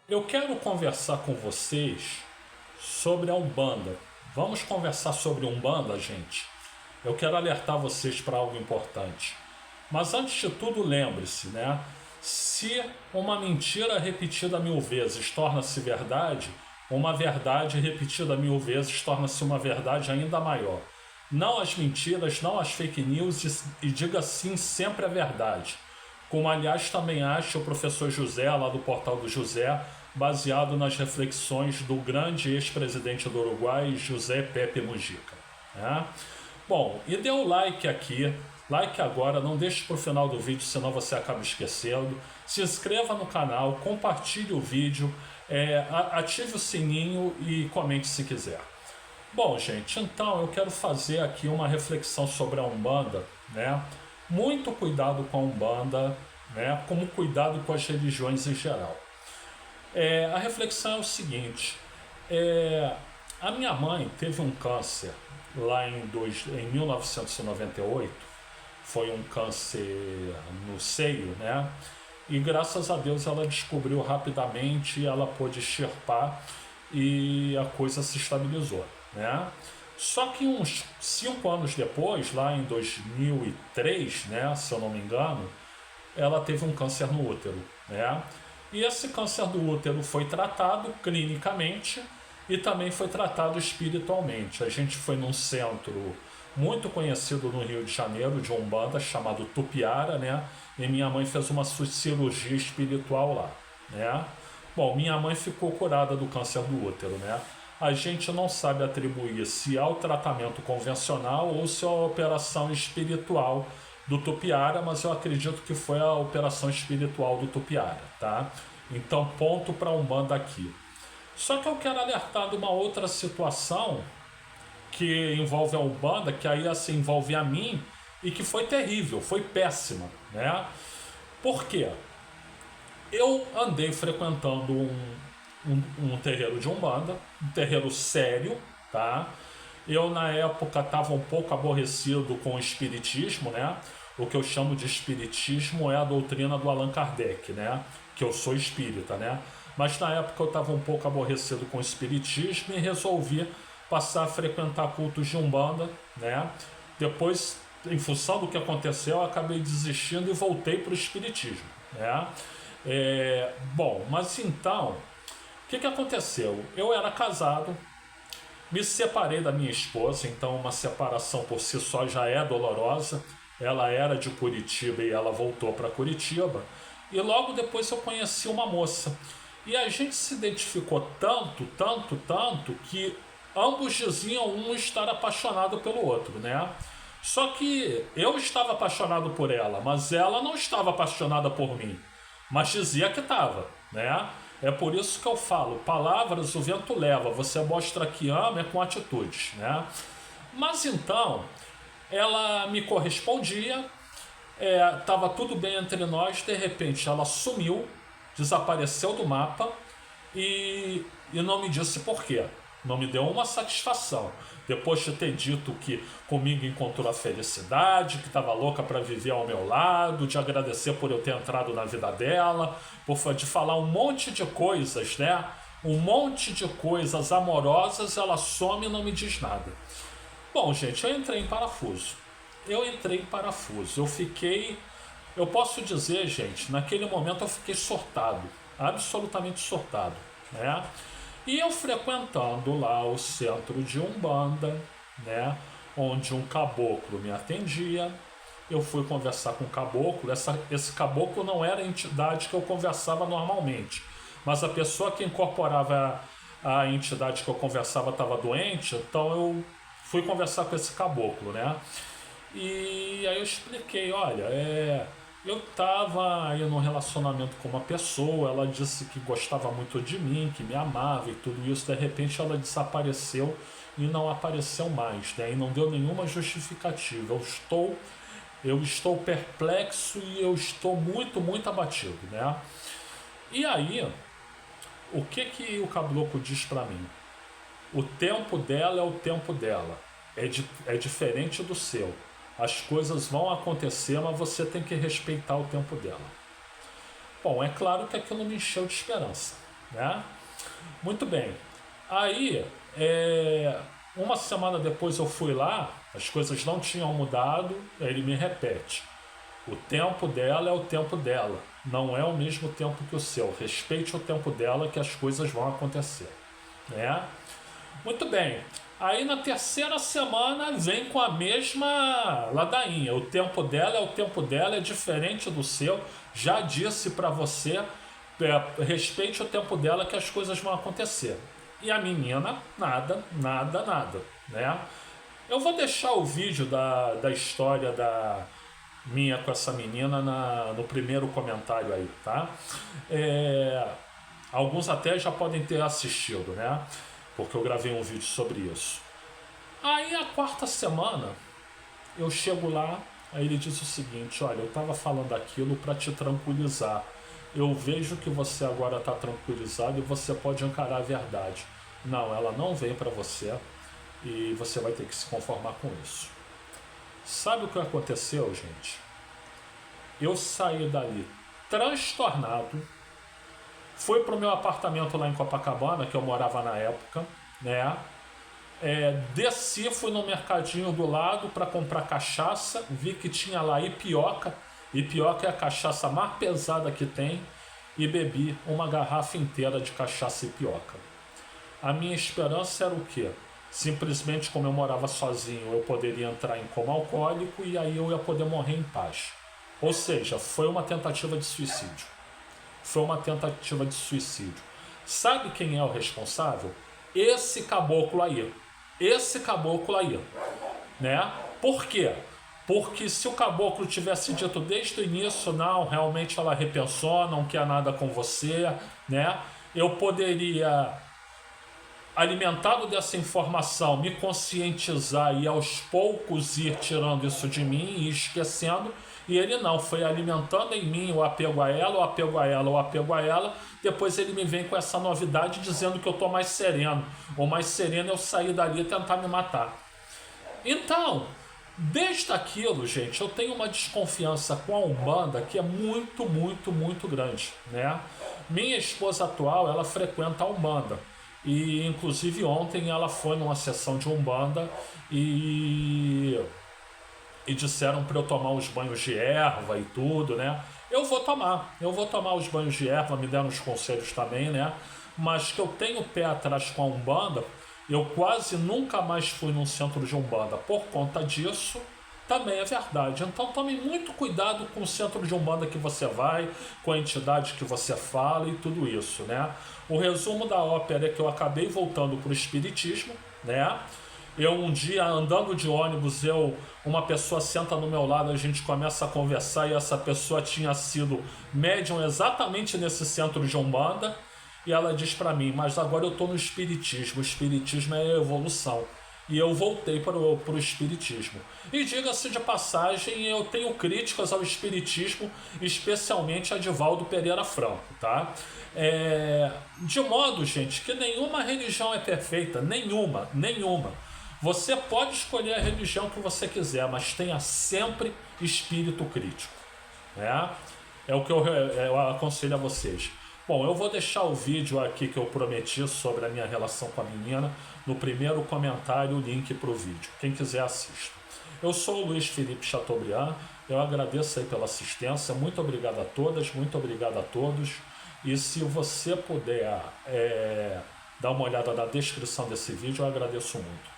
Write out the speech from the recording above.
Eu quero conversar com vocês sobre a Umbanda. Vamos conversar sobre Umbanda, gente? Eu quero alertar vocês para algo importante. Mas antes de tudo, lembre-se, né? Se uma mentira repetida 1000 vezes torna-se verdade, uma verdade repetida 1000 vezes torna-se uma verdade ainda maior. Não às mentiras, não às fake news e diga sim sempre a verdade. Como aliás também acha o professor José, lá do Portal do José, baseado nas reflexões do grande ex-presidente do Uruguai, José Pepe Mujica. Né? Bom, e dê o like aqui, like agora, não deixe para o final do vídeo, senão você acaba esquecendo. Se inscreva no canal, compartilhe o vídeo, ative o sininho e comente se quiser. Bom, gente, então eu quero fazer aqui uma reflexão sobre a Umbanda, né? Muito cuidado com a Umbanda, né? Como cuidado com as religiões em geral. A reflexão é o seguinte: a minha mãe teve um câncer lá em 1998, foi um câncer no seio, né? E graças a Deus ela descobriu rapidamente, ela pôde extirpar e a coisa se estabilizou, né? Só que uns 5 anos depois, lá em 2003, né, se eu não me engano, ela teve um câncer no útero, né? E esse câncer do útero foi tratado clinicamente e também foi tratado espiritualmente. A gente foi num centro muito conhecido no Rio de Janeiro, de Umbanda, chamado Tupiara, né? E minha mãe fez uma cirurgia espiritual lá, né? Bom, minha mãe ficou curada do câncer do útero, né? A gente não sabe atribuir se ao tratamento convencional ou se à operação espiritual do Tupiara, mas eu acredito que foi a operação espiritual do Tupiara, tá? Então, ponto para a Umbanda aqui. Só que eu quero alertar de uma outra situação que envolve a Umbanda, que aí assim envolve a mim e que foi terrível, foi péssima, né? Por quê? Eu andei frequentando um terreiro de Umbanda, um terreiro sério, tá? Eu, na época, estava um pouco aborrecido com o espiritismo, né? O que eu chamo de espiritismo é a doutrina do Allan Kardec, né? Que eu sou espírita, né? Mas na época eu estava um pouco aborrecido com o espiritismo e resolvi passar a frequentar cultos de Umbanda, né? Depois, em função do que aconteceu, eu acabei desistindo e voltei para o espiritismo, né? Bom, mas então, o que aconteceu? Eu era casado, me separei da minha esposa, então uma separação por si só já é dolorosa. Ela era de Curitiba e ela voltou para Curitiba. E logo depois eu conheci uma moça. E a gente se identificou tanto, que ambos diziam um estar apaixonado pelo outro, né? Só que eu estava apaixonado por ela, mas ela não estava apaixonada por mim. Mas dizia que estava, né? É por isso que eu falo, palavras o vento leva, você mostra que ama com atitudes, né? Mas então, ela me correspondia, estava tudo bem entre nós, de repente ela sumiu, desapareceu do mapa e não me disse por quê. Não me deu uma satisfação. Depois de ter dito que comigo encontrou a felicidade, que estava louca para viver ao meu lado, de agradecer por eu ter entrado na vida dela, de falar um monte de coisas, né? Um monte de coisas amorosas, ela some e não me diz nada. Bom, gente, eu entrei em parafuso. Eu fiquei... Eu posso dizer, gente, naquele momento eu fiquei surtado. Absolutamente surtado, né? E eu frequentando lá o centro de Umbanda, né, onde um caboclo me atendia, eu fui conversar com o caboclo. Esse caboclo não era a entidade que eu conversava normalmente, mas a pessoa que incorporava a entidade que eu conversava estava doente, então eu fui conversar com esse caboclo, né? E aí eu expliquei, olha, eu estava aí num relacionamento com uma pessoa, ela disse que gostava muito de mim, que me amava e tudo isso, de repente ela desapareceu e não apareceu mais, né? E não deu nenhuma justificativa. Eu estou perplexo e eu estou muito abatido, né? E aí, o que o caboclo diz para mim? O tempo dela é o tempo dela, é diferente do seu. As coisas vão acontecer, mas você tem que respeitar o tempo dela. Bom, é claro que aquilo me encheu de esperança, né? Muito bem. Aí, uma semana depois eu fui lá, as coisas não tinham mudado, ele me repete: o tempo dela é o tempo dela, não é o mesmo tempo que o seu. Respeite o tempo dela que as coisas vão acontecer, né? Muito bem. Aí na terceira semana vem com a mesma ladainha. O tempo dela é o tempo dela, é diferente do seu. Já disse para você, respeite o tempo dela que as coisas vão acontecer. E a menina, nada, nada, nada, né? Eu vou deixar o vídeo da história da minha com essa menina no primeiro comentário aí, tá? Alguns até já podem ter assistido, né? Porque eu gravei um vídeo sobre isso. Aí a quarta semana eu chego lá, aí ele diz o seguinte: olha, eu estava falando aquilo para te tranquilizar. Eu vejo que você agora está tranquilizado e você pode encarar a verdade. Não, ela não vem para você e você vai ter que se conformar com isso. Sabe o que aconteceu, gente? Eu saí dali transtornado, fui pro meu apartamento lá em Copacabana, que eu morava na época, né? Desci, fui no mercadinho do lado para comprar cachaça, vi que tinha lá Ipioca. Ipioca é a cachaça mais pesada que tem, e bebi uma garrafa inteira de cachaça Ipioca. A minha esperança era o quê? Simplesmente, como eu morava sozinho, eu poderia entrar em coma alcoólico e aí eu ia poder morrer em paz. Ou seja, foi uma tentativa de suicídio. Foi uma tentativa de suicídio. Sabe quem é o responsável? Esse caboclo aí. Esse caboclo aí, né? Por quê? Porque se o caboclo tivesse dito desde o início: não, realmente ela repensou, não quer nada com você, né? Eu poderia, alimentado dessa informação, me conscientizar e aos poucos ir tirando isso de mim e esquecendo. E ele não, foi alimentando em mim o apego a ela, o apego a ela, o apego a ela. Depois ele me vem com essa novidade dizendo que eu tô mais sereno. Ou mais sereno eu sair dali e tentar me matar. Então, desde aquilo, gente, eu tenho uma desconfiança com a Umbanda que é muito, muito, muito grande, né? Minha esposa atual, ela frequenta a Umbanda. E inclusive ontem ela foi numa sessão de Umbanda e disseram para eu tomar os banhos de erva e tudo, né? Eu vou tomar os banhos de erva, me deram os conselhos também, né? Mas que eu tenho pé atrás com a Umbanda, eu quase nunca mais fui num centro de Umbanda por conta disso, também é verdade. Então tome muito cuidado com o centro de Umbanda que você vai, com a entidade que você fala e tudo isso, né? O resumo da ópera é que eu acabei voltando para o espiritismo, né? Eu um dia andando de ônibus, uma pessoa senta no meu lado, a gente começa a conversar e essa pessoa tinha sido médium exatamente nesse centro de Umbanda e ela diz para mim: mas agora eu estou no espiritismo, o espiritismo é evolução. E eu voltei para o espiritismo. E diga-se de passagem, eu tenho críticas ao espiritismo, especialmente a Divaldo Pereira Franco, tá? De modo, gente, que nenhuma religião é perfeita, nenhuma, nenhuma. Você pode escolher a religião que você quiser, mas tenha sempre espírito crítico, né? É o que eu aconselho a vocês. Bom, eu vou deixar o vídeo aqui que eu prometi sobre a minha relação com a menina no primeiro comentário, o link para o vídeo. Quem quiser assista. Eu sou o Luiz Felipe Chateaubriand, eu agradeço aí pela assistência, muito obrigado a todas, muito obrigado a todos. E se você puder dar uma olhada na descrição desse vídeo, eu agradeço muito.